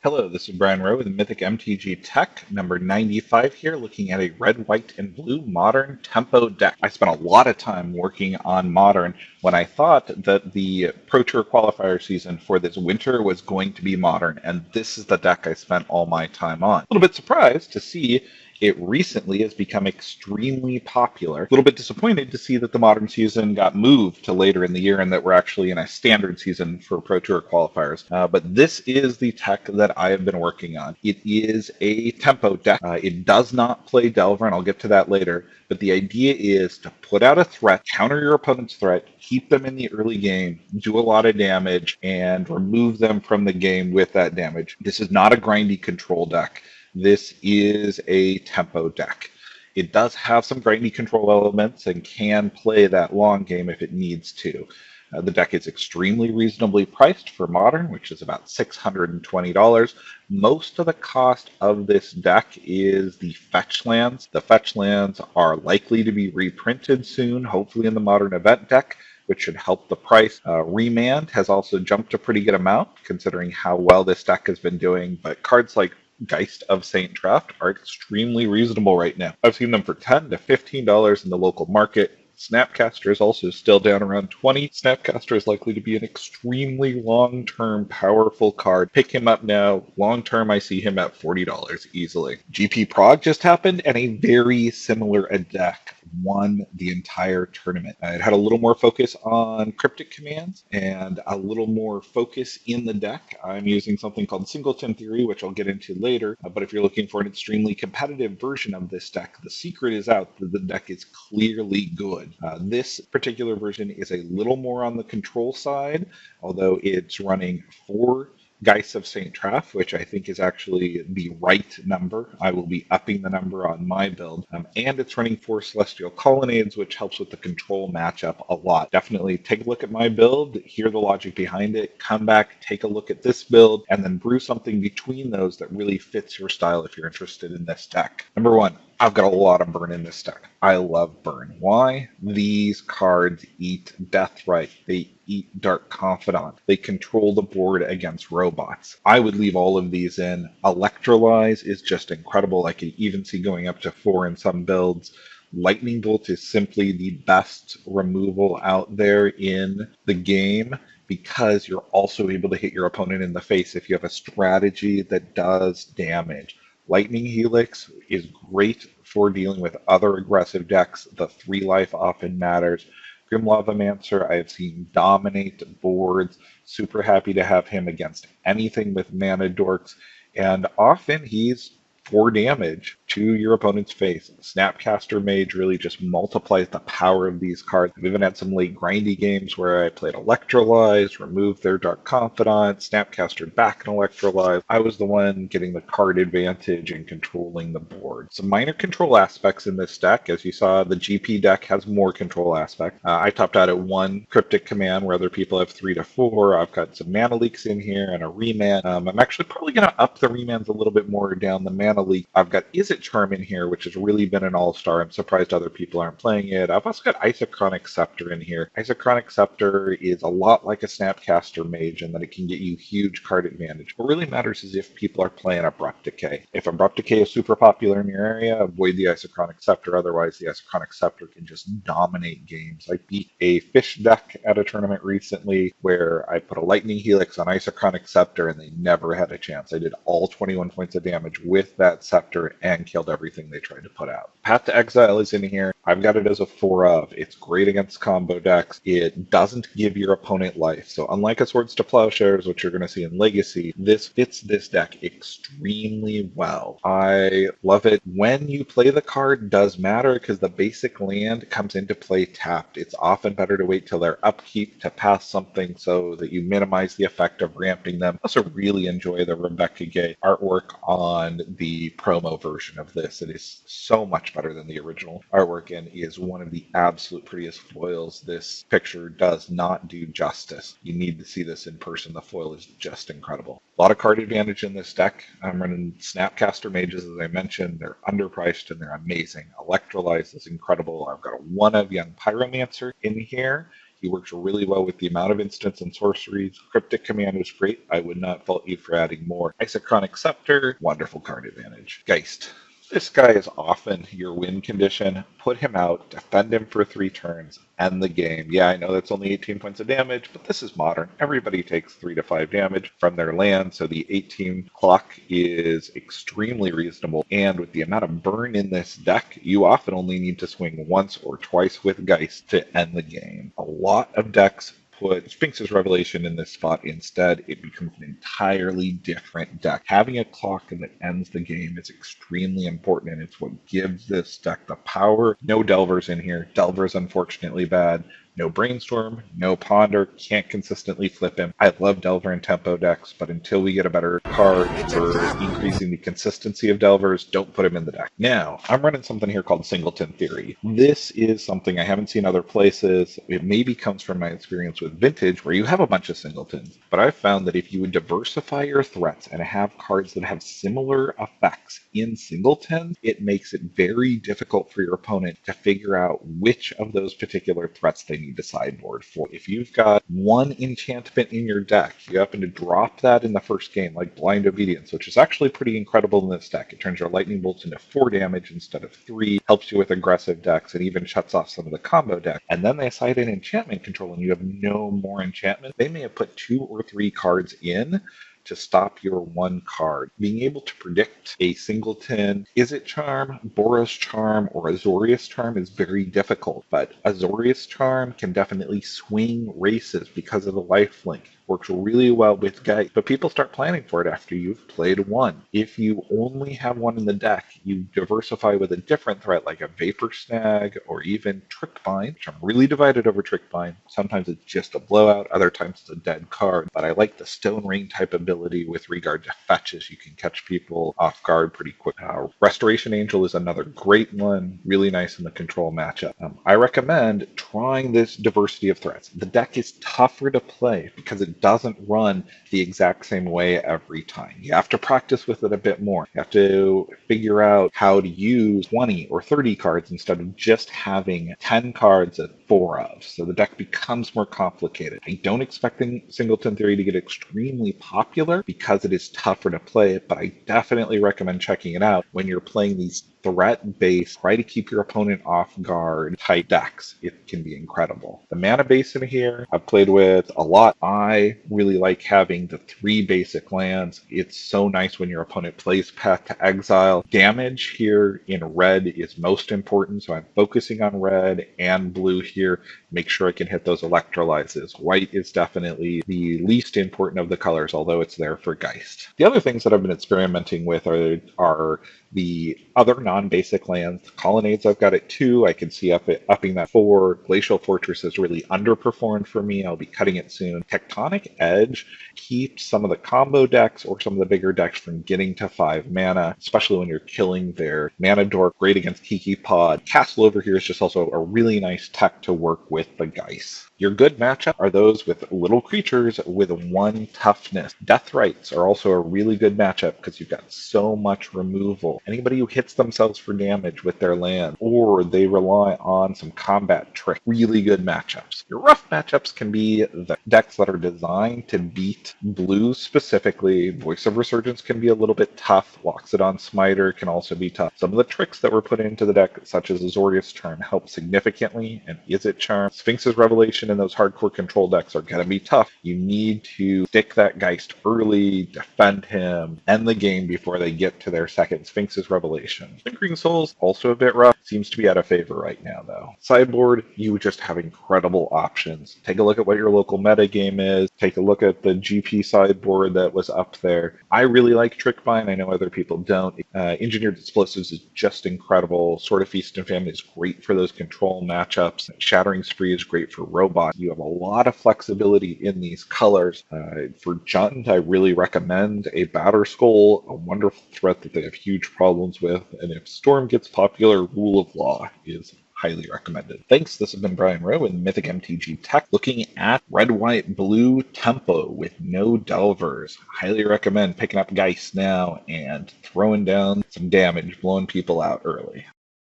Hello, this is Brian Rowe with Mythic MTG Tech, number 95 here, looking at a red, white, and blue modern tempo deck. I spent a lot of time working on modern when I thought that the Pro Tour qualifier season for this winter was going to be modern, and this is the deck I spent all my time on. A little bit surprised to see it recently has become extremely popular. A little bit disappointed to see that the modern season got moved to later in the year and that we're actually in a standard season for Pro Tour qualifiers. But this is the tech that I have been working on. It is a tempo deck. It does not play Delver, and I'll get to that later. But the idea is to put out a threat, counter your opponent's threat, keep them in the early game, do a lot of damage, and remove them from the game with that damage. This is not a grindy control deck. This is a tempo deck. It does have some grindy control elements and can play that long game if it needs to. The deck is extremely reasonably priced for modern, which is about $620. Most of the cost of this deck is the fetch lands. The fetch lands are likely to be reprinted soon, hopefully in the modern event deck, which should help the price. Remand has also jumped a pretty good amount, considering how well this deck has been doing, but cards like Geist of Saint Draft are extremely reasonable right now. I've seen them for $10 to $15 in the local market. Snapcaster is also still down around 20. Snapcaster is likely to be an extremely long-term powerful card. Pick him up now. Long-term, I see him at $40 easily. GP Prog just happened, and a very similar deck won the entire tournament. It had a little more focus on cryptic commands and a little more focus in the deck. I'm using something called Singleton theory, which I'll get into later. But if you're looking for an extremely competitive version of this deck, the secret is out that the deck is clearly good. This particular version is a little more on the control side, although it's running 4 Geist of St. Traff, which I think is actually the right number. I will be upping the number on my build. And it's running 4 Celestial Colonnades, which helps with the control matchup a lot. Definitely take a look at my build, hear the logic behind it, come back, take a look at this build, and then brew something between those that really fits your style if you're interested in this deck. Number 1, I've got a lot of burn in this deck. I love burn. Why? These cards eat Deathrite. They eat Dark Confidant. They control the board against robots. I would leave all of these in. Electrolyze is just incredible. I can even see going up to 4 in some builds. Lightning Bolt is simply the best removal out there in the game, because you're also able to hit your opponent in the face if you have a strategy that does damage. Lightning Helix is great for dealing with other aggressive decks. The 3 life often matters. Grim Lavamancer, I have seen dominate boards. Super happy to have him against anything with mana dorks. And often he's 4 damage to your opponent's face. Snapcaster Mage really just multiplies the power of these cards. I've even had some late grindy games where I played Electrolyze, removed their Dark Confidant, Snapcaster back and Electrolyze. I was the one getting the card advantage and controlling the board. Some minor control aspects in this deck. As you saw, the GP deck has more control aspects. I topped out at 1 Cryptic Command where other people have 3 to 4. I've got some mana leaks in here and a remand. I'm actually probably going to up the remands a little bit more down the mana leak. I've got Is It Charm in here, which has really been an all-star. I'm surprised other people aren't playing it. I've also got Isochronic Scepter in here. Isochronic Scepter is a lot like a Snapcaster Mage in that it can get you huge card advantage. What really matters is if people are playing Abrupt Decay. If Abrupt Decay is super popular in your area, avoid the Isochronic Scepter. Otherwise, the Isochronic Scepter can just dominate games. I beat a fish deck at a tournament recently where I put a Lightning Helix on Isochronic Scepter and they never had a chance. I did all 21 points of damage with that Scepter and killed everything they tried to put out. Path to Exile is in here. I've got it as a 4 of. It's great against combo decks. It doesn't give your opponent life. So unlike a Swords to Plowshares, which you're going to see in Legacy, this fits this deck extremely well. I love it. When you play the card does matter because the basic land comes into play tapped. It's often better to wait till their upkeep to pass something so that you minimize the effect of ramping them. I also really enjoy the Rebecca Gay artwork on the promo version of this. It is so much better than the original artwork and is one of the absolute prettiest foils. This picture does not do justice. You need to see this in person. The foil is just incredible. A lot of card advantage in this deck. I'm running Snapcaster Mages, as I mentioned. They're underpriced and they're amazing. Electrolyze is incredible. I've got a 1 of Young Pyromancer in here. He works really well with the amount of instants and sorceries. Cryptic Command is great. I would not fault you for adding more. Isochronic Scepter, wonderful card advantage. Geist. This guy is often your win condition. Put him out, defend him for 3 turns, end the game. Yeah, I know that's only 18 points of damage, but this is modern. Everybody takes 3 to 5 damage from their land, so the 18 clock is extremely reasonable. And with the amount of burn in this deck, you often only need to swing once or twice with Geist to end the game. A lot of decks put Sphinx's Revelation in this spot instead. It becomes an entirely different deck. Having a clock that ends the game is extremely important, and it's what gives this deck the power. No Delvers in here. Delver's unfortunately bad. No Brainstorm, no Ponder, can't consistently flip him. I love Delver and Tempo decks, but until we get a better card for increasing the consistency of Delvers, don't put him in the deck. Now, I'm running something here called Singleton Theory. This is something I haven't seen other places. It maybe comes from my experience with Vintage, where you have a bunch of Singletons, but I've found that if you would diversify your threats and have cards that have similar effects in Singleton, it makes it very difficult for your opponent to figure out which of those particular threats they need to sideboard for. If you've got one enchantment in your deck, you happen to drop that in the first game, like Blind Obedience, which is actually pretty incredible in this deck. It turns your lightning bolts into 4 damage instead of 3, helps you with aggressive decks, and even shuts off some of the combo decks. And then they side in enchantment control, and you have no more enchantment. They may have put 2 or 3 cards in to stop your one card. Being able to predict a Singleton Izzet Charm, Boros Charm, or Azorius Charm is very difficult, but Azorius Charm can definitely swing races because of the lifelink. Works really well with Geist, but people start planning for it after you've played one. If you only have one in the deck, you diversify with a different threat like a Vapor Snag or even Trickbind, which I'm really divided over Trickbind. Sometimes it's just a blowout, other times it's a dead card, but I like the Stone Rain type ability with regard to fetches. You can catch people off guard pretty quick. Restoration Angel is another great one, really nice in the control matchup. I recommend trying this diversity of threats. The deck is tougher to play because it doesn't run the exact same way every time. You have to practice with it a bit more. You have to figure out how to use 20 or 30 cards instead of just having 10 cards at 4 of. So the deck becomes more complicated. I don't expect Singleton Theory to get extremely popular because it is tougher to play, but I definitely recommend checking it out when you're playing these threat-based, try to keep your opponent off guard type decks. It can be incredible. The mana base in here, I've played with a lot. I really like having the 3 basic lands. It's so nice when your opponent plays Path to Exile. Damage here in red is most important, so I'm focusing on red and blue here. Make sure I can hit those electrolyzes. White is definitely the least important of the colors, although it's there for Geist. The other things that I've been experimenting with are the other non-basic lands. Colonnades I've got at 2. I can see upping that 4. Glacial Fortress has really underperformed for me. I'll be cutting it soon. Tectonic Edge keeps some of the combo decks or some of the bigger decks from getting to 5 mana, especially when you're killing their mana dork. Great against Kiki Pod. Castle over here is just also a really nice tech to work with the Geist. Your good matchup are those with little creatures with 1 toughness. Death Rites are also a really good matchup because you've got so much removal. Anybody who hits themselves for damage with their land, or they rely on some combat trick, really good matchups. Your rough matchups can be the decks that are designed to beat blues specifically. Voice of Resurgence can be a little bit tough. Loxodon Smiter can also be tough. Some of the tricks that were put into the deck, such as Azorius Charm, help significantly, and Izzet Charm. Sphinx's Revelation in those hardcore control decks are going to be tough. You need to stick that Geist early, defend him, end the game before they get to their second Sphinx's Revelation. Flickering Souls, also a bit rough. Seems to be out of favor right now, though. Sideboard, you just have incredible options. Take a look at what your local meta game is. Take a look at the GP sideboard that was up there. I really like Trickbind. I know other people don't. Engineered Explosives is just incredible. Sword of Feast and Famine is great for those control matchups. Shattering Spree is great for robots. You have a lot of flexibility in these colors. For Jund, I really recommend a Batterskull, a wonderful threat that they have huge problems with. And if Storm gets popular, Rule of Law is highly recommended. Thanks. This has been Brian Rowe with Mythic MTG Tech, looking at red, white, blue tempo with no Delvers. Highly recommend picking up Geist now and throwing down some damage, blowing people out early.